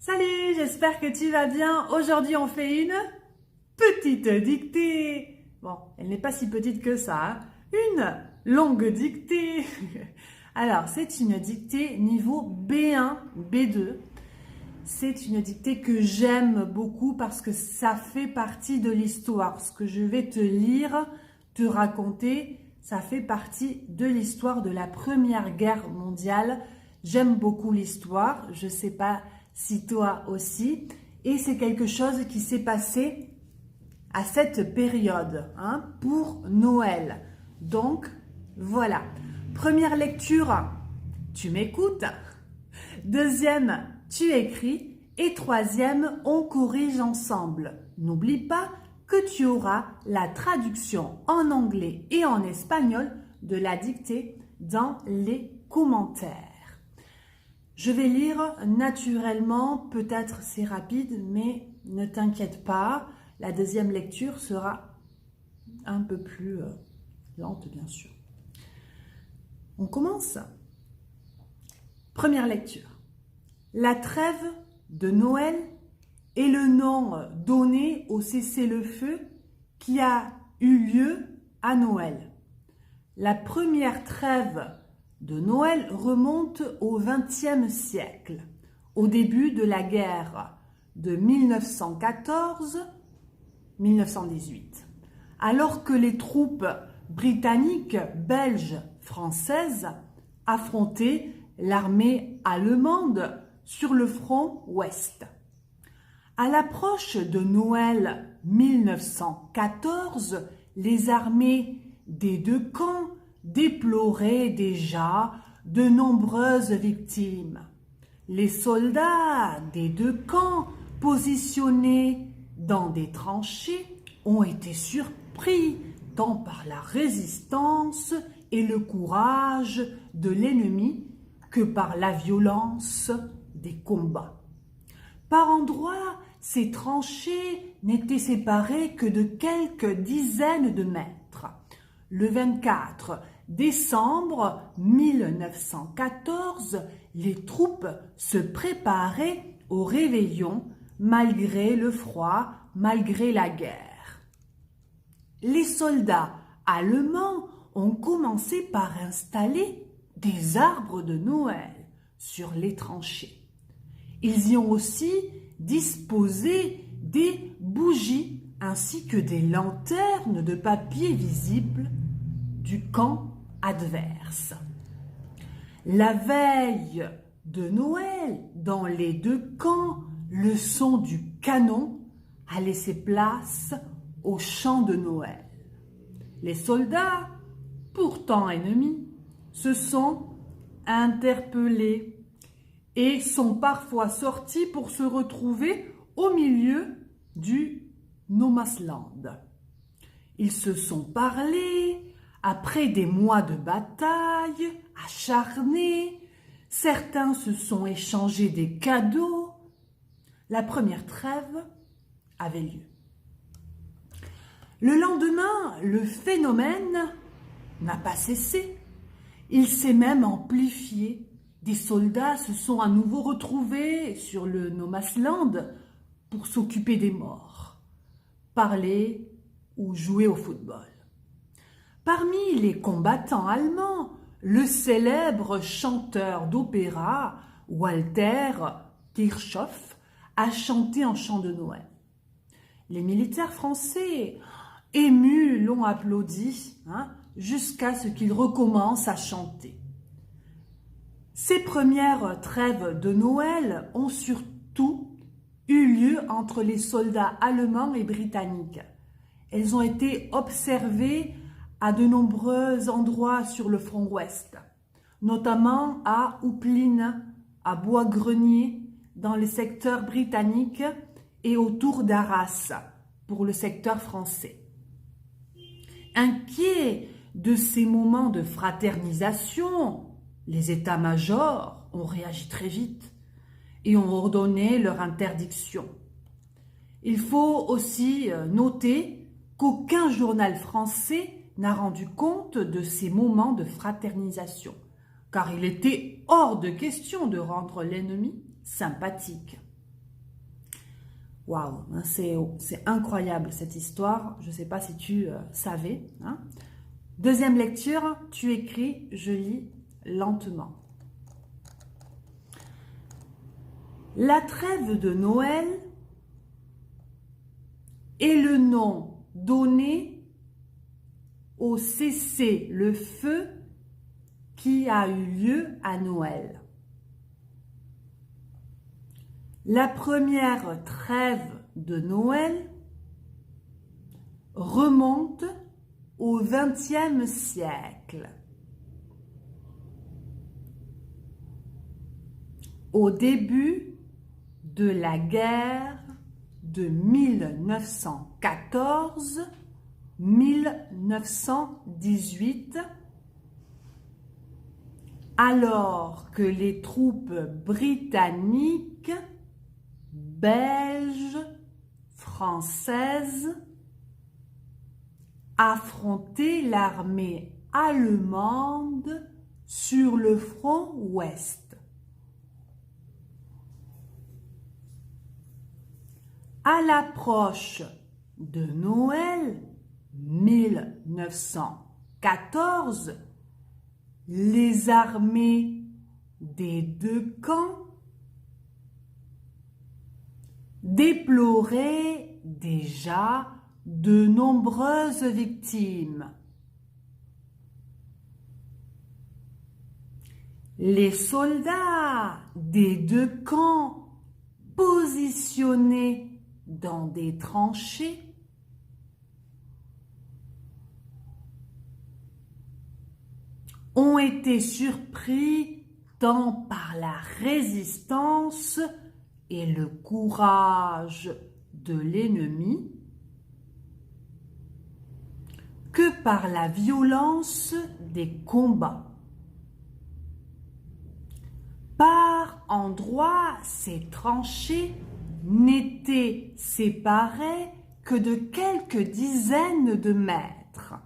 Salut, j'espère que tu vas bien. Aujourd'hui, on fait une petite dictée. Bon, elle n'est pas si petite que ça, hein. Une longue dictée. Alors, c'est une dictée niveau B1, B2. C'est une dictée que j'aime beaucoup parce que ça fait partie de l'histoire. Ce que je vais te lire, te raconter, ça fait partie de l'histoire de la Première Guerre mondiale. J'aime beaucoup l'histoire. Je ne sais pas si toi aussi. Et c'est quelque chose qui s'est passé à cette période, hein, pour Noël. Donc, voilà. Première lecture, tu m'écoutes. Deuxième, tu écris. Et troisième, on corrige ensemble. N'oublie pas que tu auras la traduction en anglais et en espagnol de la dictée dans les commentaires. Je vais lire naturellement, peut-être c'est rapide, mais ne t'inquiète pas, la deuxième lecture sera un peu plus lente, bien sûr. On commence. Première lecture. La trêve de Noël est le nom donné au cessez-le-feu qui a eu lieu à Noël. La première trêve de Noël remonte au XXe siècle, au début de la guerre de 1914-1918, alors que les troupes britanniques, belges, françaises affrontaient l'armée allemande sur le front ouest. À l'approche de Noël 1914, les armées des deux camps déploraient déjà de nombreuses victimes. Les soldats des deux camps positionnés dans des tranchées ont été surpris tant par la résistance et le courage de l'ennemi que par la violence des combats. Par endroits, ces tranchées n'étaient séparées que de quelques dizaines de mètres. Le 24 décembre 1914, les troupes se préparaient au réveillon malgré le froid, malgré la guerre. Les soldats allemands ont commencé par installer des arbres de Noël sur les tranchées. Ils y ont aussi disposé des bougies ainsi que des lanternes de papier visibles du camp adverse. La veille de Noël, dans les deux camps, le son du canon a laissé place au chant de Noël. Les soldats, pourtant ennemis, se sont interpellés et sont parfois sortis pour se retrouver au milieu du No Man's Land. Ils se sont parlé après des mois de bataille acharnée. Certains se sont échangés des cadeaux. La première trêve avait lieu. Le lendemain, le phénomène n'a pas cessé. Il s'est même amplifié. Des soldats se sont à nouveau retrouvés sur le No Man's Land pour s'occuper des morts, parler ou jouer au football. Parmi les combattants allemands, le célèbre chanteur d'opéra Walter Kirchhoff a chanté un chant de Noël. Les militaires français, émus, l'ont applaudi jusqu'à ce qu'il recommence à chanter. Ces premières trêves de Noël ont surtout eu lieu entre les soldats allemands et britanniques. Elles ont été observées à de nombreux endroits sur le front ouest, notamment à Houplines, à Bois-Grenier, dans le secteur britannique et autour d'Arras, pour le secteur français. Inquiets de ces moments de fraternisation, les états-majors ont réagi très vite et ont ordonné leur interdiction. Il faut aussi noter qu'aucun journal français n'a rendu compte de ces moments de fraternisation, car il était hors de question de rendre l'ennemi sympathique. Waouh, hein, c'est incroyable cette histoire. Je ne sais pas si tu savais. Hein. Deuxième lecture, tu écris, je lis lentement. La trêve de Noël est le nom donné au cessez-le-feu qui a eu lieu à Noël. La première trêve de Noël remonte au XXe siècle. Au début de la guerre de 1914-1918, alors que les troupes britanniques, belges, françaises affrontaient l'armée allemande sur le front ouest. À l'approche de Noël 1914, les armées des deux camps déploraient déjà de nombreuses victimes. Les soldats des deux camps positionnés dans des tranchées ont été surpris tant par la résistance et le courage de l'ennemi que par la violence des combats. Par endroits, ces tranchées n'étaient séparées que de quelques dizaines de mètres.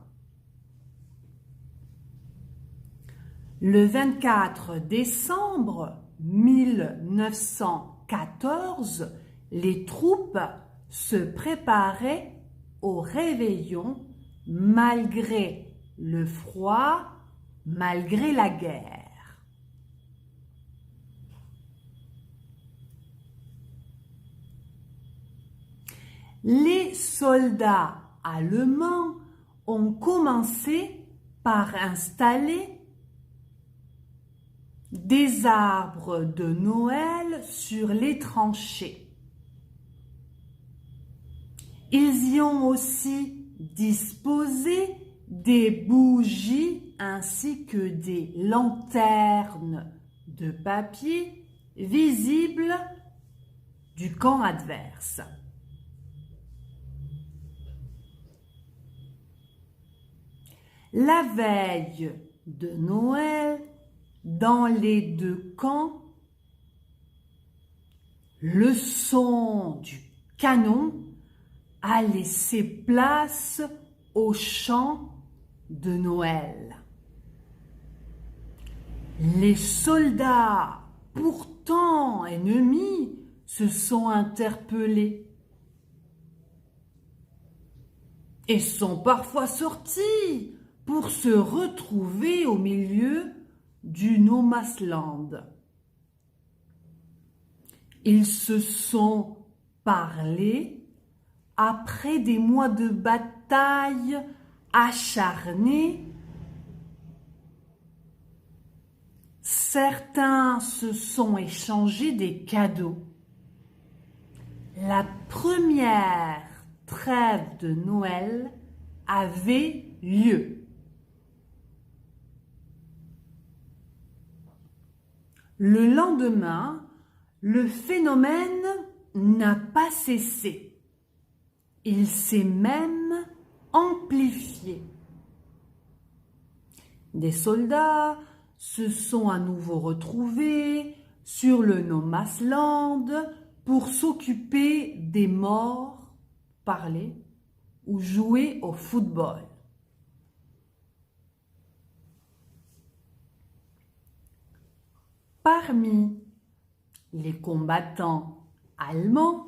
Le 24 décembre 1914, les troupes se préparaient au réveillon malgré le froid, malgré la guerre. Les soldats allemands ont commencé par installer des arbres de Noël sur les tranchées. Ils y ont aussi disposé des bougies ainsi que des lanternes de papier visibles du camp adverse. La veille de Noël, dans les deux camps, le son du canon a laissé place au chant de Noël. Les soldats, pourtant ennemis, se sont interpellés et sont parfois sortis pour se retrouver au milieu du No Man's Land. Ils se sont parlé après des mois de bataille acharnée. Certains se sont échangés des cadeaux. La première trêve de Noël avait lieu. Le lendemain, le phénomène n'a pas cessé. Il s'est même amplifié. Des soldats se sont à nouveau retrouvés sur le No Man's Land pour s'occuper des morts, parler ou jouer au football. Parmi les combattants allemands,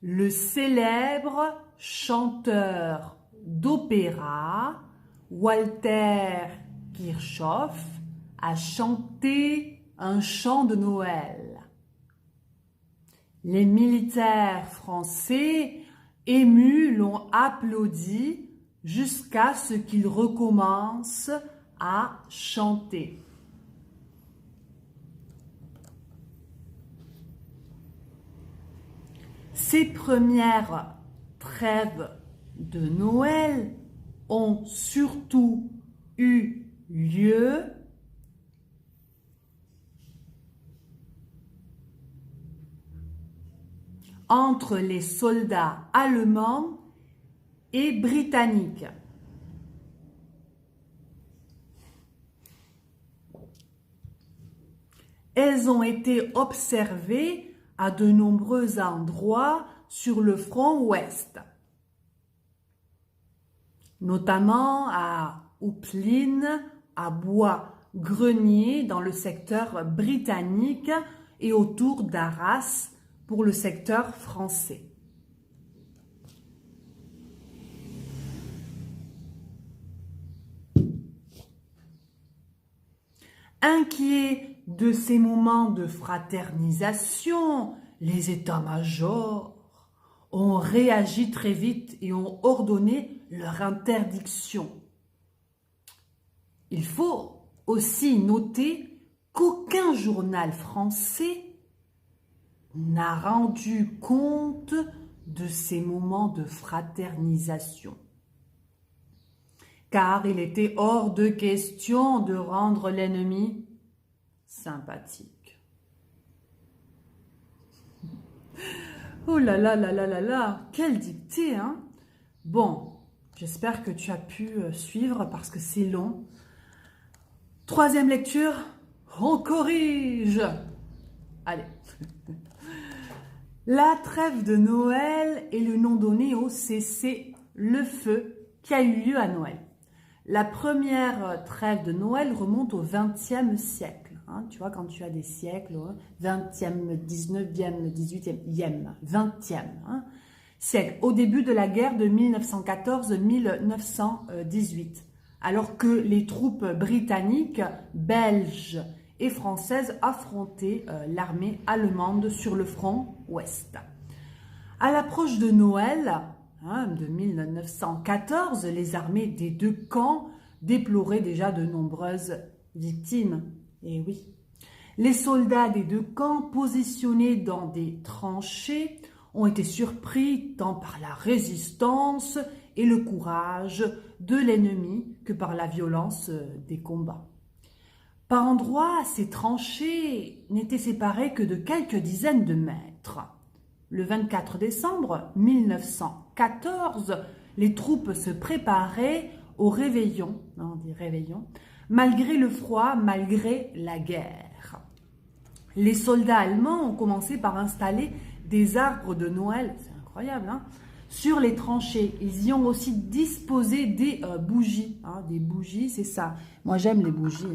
le célèbre chanteur d'opéra Walter Kirchhoff a chanté un chant de Noël. Les militaires français émus l'ont applaudi jusqu'à ce qu'il recommence à chanter. Ces premières trêves de Noël ont surtout eu lieu entre les soldats allemands et britanniques. Elles ont été observées à de nombreux endroits sur le front ouest, notamment à Upline, à Bois-Grenier dans le secteur britannique et autour d'Arras pour le secteur français. Inquiets de ces moments de fraternisation, les états-majors ont réagi très vite et ont ordonné leur interdiction. Il faut aussi noter qu'aucun journal français n'a rendu compte de ces moments de fraternisation, car il était hors de question de rendre l'ennemi sympathique. Oh là là là là là là, quelle dictée, hein? Bon, j'espère que tu as pu suivre parce que c'est long. Troisième lecture, on corrige. Allez. La trêve de Noël est le nom donné au cessez-le-feu qui a eu lieu à Noël. La première trêve de Noël remonte au XXe siècle. Hein, tu vois, quand tu as des siècles, 20e, 19e, 18e, 20e siècle, au début de la guerre de 1914-1918, alors que les troupes britanniques, belges et françaises affrontaient l'armée allemande sur le front ouest. À l'approche de Noël, de 1914, les armées des deux camps déploraient déjà de nombreuses victimes. Et oui, les soldats des deux camps positionnés dans des tranchées ont été surpris tant par la résistance et le courage de l'ennemi que par la violence des combats. Par endroits, ces tranchées n'étaient séparées que de quelques dizaines de mètres. Le 24 décembre 1914, les troupes se préparaient au réveillon, on dit réveillon, malgré le froid, malgré la guerre. Les soldats allemands ont commencé par installer des arbres de Noël, c'est incroyable, sur les tranchées. Ils y ont aussi disposé des bougies. Des bougies, c'est ça. Moi, j'aime les bougies,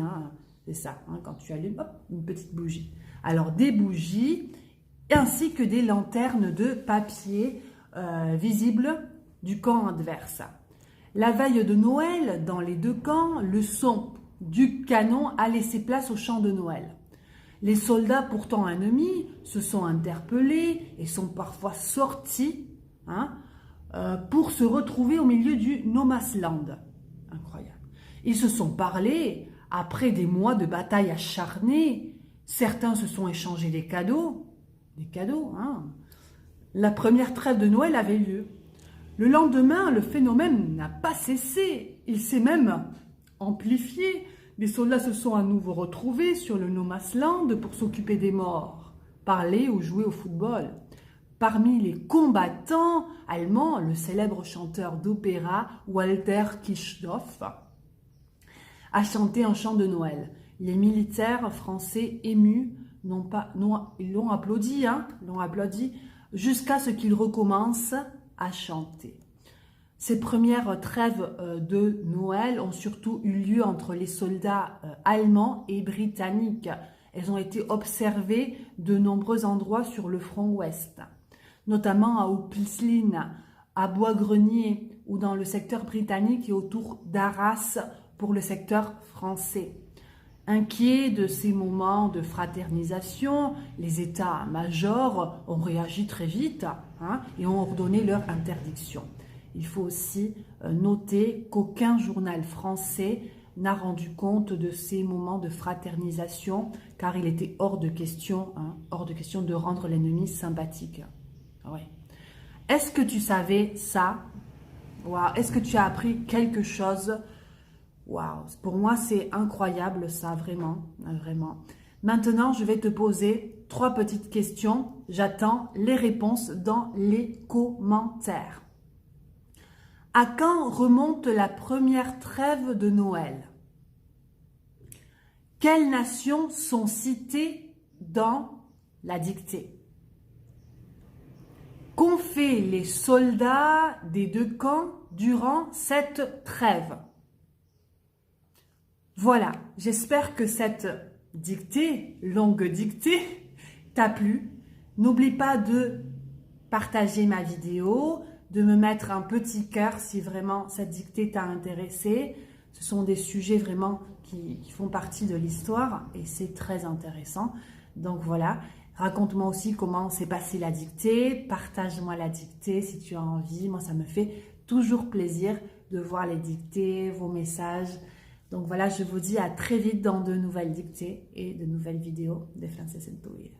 c'est ça. Quand tu allumes, hop, une petite bougie. Alors, des bougies, ainsi que des lanternes de papier visibles du camp adverse. La veille de Noël, dans les deux camps, le son du canon a laissé place au chant de Noël. Les soldats pourtant ennemis se sont interpellés et sont parfois sortis pour se retrouver au milieu du No Man's Land. Incroyable. Ils se sont parlé après des mois de bataille acharnée. Certains se sont échangés des cadeaux. La première trêve de Noël avait lieu. Le lendemain, le phénomène n'a pas cessé. Il s'est même amplifié. Les soldats se sont à nouveau retrouvés sur le No Man's Land pour s'occuper des morts, parler ou jouer au football. Parmi les combattants allemands, le célèbre chanteur d'opéra Walter Kirchhoff a chanté un chant de Noël. Les militaires français émus ils l'ont applaudi, jusqu'à ce qu'il recommence à chanter. Ces premières trêves de Noël ont surtout eu lieu entre les soldats allemands et britanniques. Elles ont été observées de nombreux endroits sur le front ouest, notamment à Upsline, à Bois-Grenier ou dans le secteur britannique et autour d'Arras pour le secteur français. Inquiets de ces moments de fraternisation, les états-majors ont réagi très vite et ont ordonné leur interdiction. Il faut aussi noter qu'aucun journal français n'a rendu compte de ces moments de fraternisation car il était hors de question de rendre l'ennemi sympathique. Ouais. Est-ce que tu savais ça? Wow. Est-ce que tu as appris quelque chose? Waouh, pour moi c'est incroyable ça, vraiment, vraiment. Maintenant, je vais te poser 3 petites questions. J'attends les réponses dans les commentaires. À quand remonte la première trêve de Noël? Quelles nations sont citées dans la dictée? Qu'ont fait les soldats des 2 camps durant cette trêve? Voilà, j'espère que cette dictée, longue dictée, t'a plu. N'oublie pas de partager ma vidéo, de me mettre un petit cœur si vraiment cette dictée t'a intéressé. Ce sont des sujets vraiment qui font partie de l'histoire et c'est très intéressant. Donc voilà, raconte-moi aussi comment s'est passée la dictée, partage-moi la dictée si tu as envie. Moi, ça me fait toujours plaisir de voir les dictées, vos messages. Donc voilà, je vous dis à très vite dans de nouvelles dictées et de nouvelles vidéos de Frances en tu vida.